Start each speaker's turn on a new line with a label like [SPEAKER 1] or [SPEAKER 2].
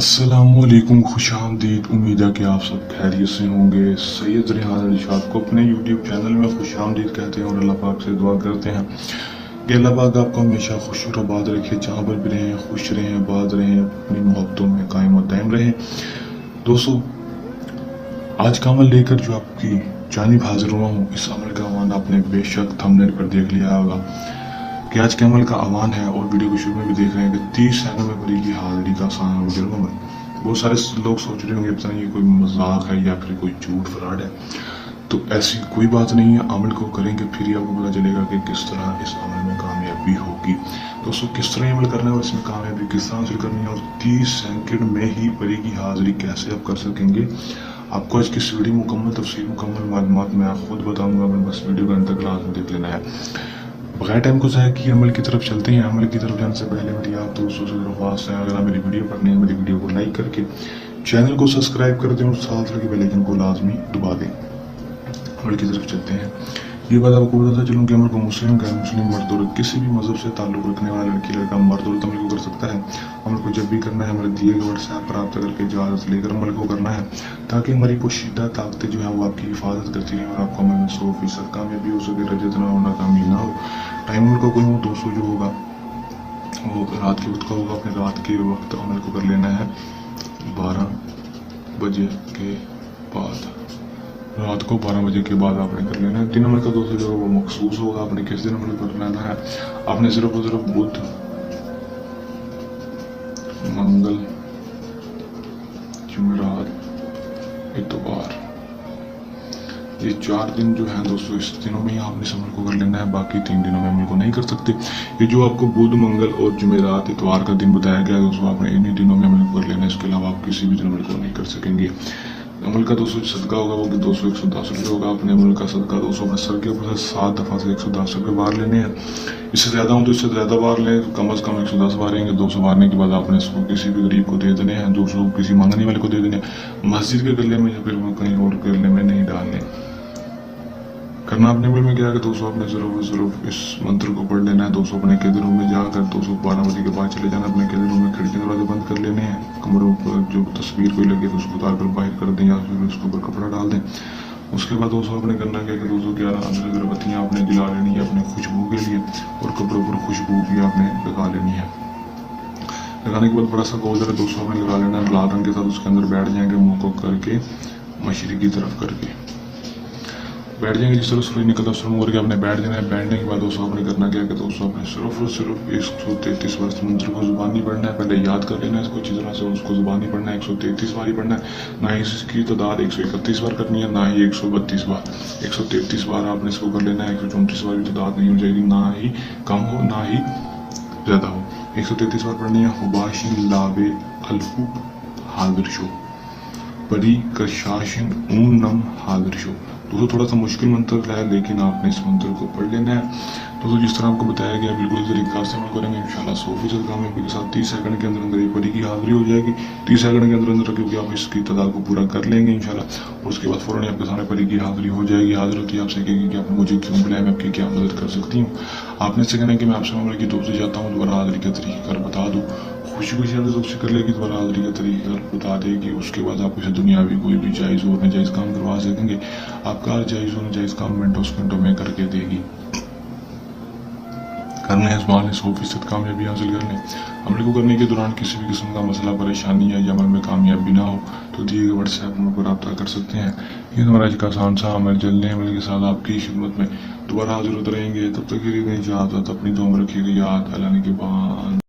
[SPEAKER 1] अस्सलामुअलैकुम, खुश आमदीद। उम्मीद है कि आप सब खैरियत से होंगे। सैयद रिहान इरशाद को अपने यूट्यूब चैनल में खुश आमदीद कहते हैं और अल्लाह पाक से दुआ करते हैं कि अल्लाह पाक आपको हमेशा खुश और आबाद रखे, जहाँ पर भी रहें खुश रहें, आबाद रहें, अपनी मोहब्बतों में कायम और दायम रहें। दोस्तों, आज का अमल लेकर जो आपकी जानिब हाजिर हुआ हूँ, इस अमल का आह्वान आपने बेशक थंबनेल पर देख लिया होगा कि आज के अमल का आह्वान है, और वीडियो को शुरू में भी देख रहे हैं कि 30 सेकंड में बनेगी हाजिरी का आसान और जल्द अमल। बहुत सारे लोग सोच रहे होंगे पता नहीं ये कोई मजाक है या फिर कोई झूठ फ्रॉड है। तो ऐसी कोई बात नहीं है, अमल को करेंगे फिर ही आपको पता चलेगा कि किस तरह इस अमल में कामयाबी होगी। दोस्तों, किस तरह अमल करना है और इसमें कामयाबी किस तरह हासिल करनी है, और 30 सेकंड में ही बनेगी हाजिरी कैसे आप कर सकेंगे, आपको आज की इस वीडियो मुकम्मल तफसील मुकम्मल मालूमात मैं खुद बताऊंगा। मैं बस वीडियो का अंत तक लाजमी देख लेना है। बगैर टाइम को ज़ाया किए अमल की तरफ चलते हैं। अमल की तरफ जाने से पहले मेरी आप दोस्तों से दरख्वास्त है, अगर आप मेरी वीडियो पढ़नी है, मेरी वीडियो को लाइक करके चैनल को सब्सक्राइब कर दें और साथ लगे बेल आइकन को लाजमी दबा दें। अमल की तरफ चलते हैं। ये बात आपको बताता चलूँ कि अमल को मुस्लिम, गैर मुस्लिम, मर्द और किसी भी मजहब से ताल्लुक़ रखने वाला लड़की लड़का मर्द औरत अमल को कर सकता है। अमल को जब भी करना है हमारे दिए गए व्हाट्सएप पर रब्ता करके इजाज़त लेकर अमल को करना है, ताकि हमारी पोशीदा ताकतें जो है वो आपकी हिफाजत करती हैं और आपको अमल में 100% कामयाबी हो सके, रजत ना हो, नाकामी ना हो। टाइम अमल का कोई हो दोस्तों जो होगा वो रात के वक्त का होगा। अपने रात के वक्त अमल को कर लेना है 12 बजे के बाद। रात को 12 बजे के बाद आपने कर लेना है। दिन अमल का दोस्तों जो वो मखसूस होगा, आपने किस दिन अमल कर लेना है। आपने सिर्फ और सिर्फ बुध, मंगल, जुमेरात, इतवार, ये 4 दिन जो है दोस्तों, इस दिनों में ही आपने इस अमल को कर लेना है। बाकी 3 दिनों में अमल को नहीं कर सकते। ये जो आपको बुध, मंगल और जुमेरात, इतवार का दिन बताया गया दोस्तों, आपने इन्हीं दिनों में अमल को कर लेना है। इसके अलावा आप किसी भी दिन अमल को नहीं कर सकेंगे। अमल का दोस्तों सदका होगा वो 110 रुपये होगा। अपने अमल का सदका दोस्तों अपने सर के ऊपर से 7 दफ़ा से 110 रुपये बार लेने हैं। इससे ज़्यादा हो तो इससे ज़्यादा बार लें, कम से कम 110 बारेंगे। 200 बारने के बाद आपने इसको किसी भी गरीब को दे देने हैं, 200 किसी मांगने वाले को दे देने हैं। मस्जिद के गले में या फिर कहीं और गले में नहीं डालने। करना अपने अमल में क्या है कि 200 अपने ज़रूर इस मंत्र को पढ़ लेना है। 200 अपने के दिनों में जाकर 212 बजे के बाद चले जाना। अपने के दिनों में खिड़की दरवाजे बंद कर लेने हैं। कमरों पर जो तस्वीर कोई लगे तो उसको उतार कर बाहर कर दें या फिर उसके ऊपर कपड़ा डाल दें। उसके बाद 200 अपने करना क्या कि 211 अगरबत्तियाँ आपने जला लेनी है अपने खुशबू के लिए, और कपड़ों पर खुशबू भी आपने लगा लेनी है। लगाने के बाद बड़ा सा गोल 200 आपने लगा लेना है लाल रंग के साथ। उसके अंदर बैठ जाएंगे, मुँह को करके मशरिक़ की तरफ करके बैठ जाएंगे। जिस तरह सूरज निकलता शुरू करके आपने बैठ जाना है। बैठने के बाद दोस्तों आपने करना क्या कि दोस्तों आपने सिर्फ और सिर्फ 133 बार मंत्र को जुबानी पढ़ना है। पहले याद कर लेना है इसको अच्छी तरह से, उसको जुबानी पढ़ना है। 133 बार ही पढ़ना है। ना ही इसकी तादाद 131 बार करनी है, ना ही 132 बार। 133 बार आपने इसको कर लेना है। 134 बार की तादाद नहीं हो जाएगी, ना ही कम हो ना ही ज़्यादा हो। 133 बार पढ़नी है। हुबाशिन लावे अल्फू हाजिर शो, बड़ी कशाशिन नम हाजिर शो। दोस्तों थोड़ा सा मुश्किल मंत्र है, लेकिन आपने इस मंत्र को पढ़ लेना है। दोस्तों जिस तरह आपको बताया गया बिल्कुल इस तरीके से अमल करेंगे इंशाल्लाह 100% कामयाबी के साथ 30 सेकंड के अंदर ये परी की हाजिरी हो जाएगी। 30 सेकंड के अंदर क्योंकि आप इसकी तादाद को पूरा कर लेंगे इंशाल्लाह, और उसके बाद फ़ौरन आपके सामने परी की हाजिरी हो जाएगी। हाजिर होती है, आपसे कहेगी कि आपने मुझे क्यों बुलाया, मैं आपकी क्या मदद कर सकती हूँ। आपने से कहना है कि मैं आपसे अमल की दोस्ती चाहता हूँ, दोबारा हाजिरी का तरीका बता दूँ। खुशी खुशी आपसे दोस्ती कर लेगी, दोबारा हाजिरी का तरीका बता देगी। उसके बाद आप इसे दुनियावी कोई भी जायज़ और नाजायज़ काम करवा सकेंगे। आपका हर जायज़ और नाजायज़ काम मिनटों सेकंडों में करके देगी। करने है इस्तेमाल 100% कामयाबी हासिल कर लें। अमल को करने के दौरान किसी भी किस्म का मसला, परेशानी या अमल में कामयाबी ना हो तो दिए गए व्हाट्सएप नंबर पर रब्ता कर सकते हैं। ये हमारा आज का आसान सा अमल। जल्दी अमल के साथ आपकी खिदमत में दोबारा हाजिर होते रहेंगे। तब तक के लिए इजाज़त। अपनी दुआ में रखिएगा याद। अल्लाह ने के बाद।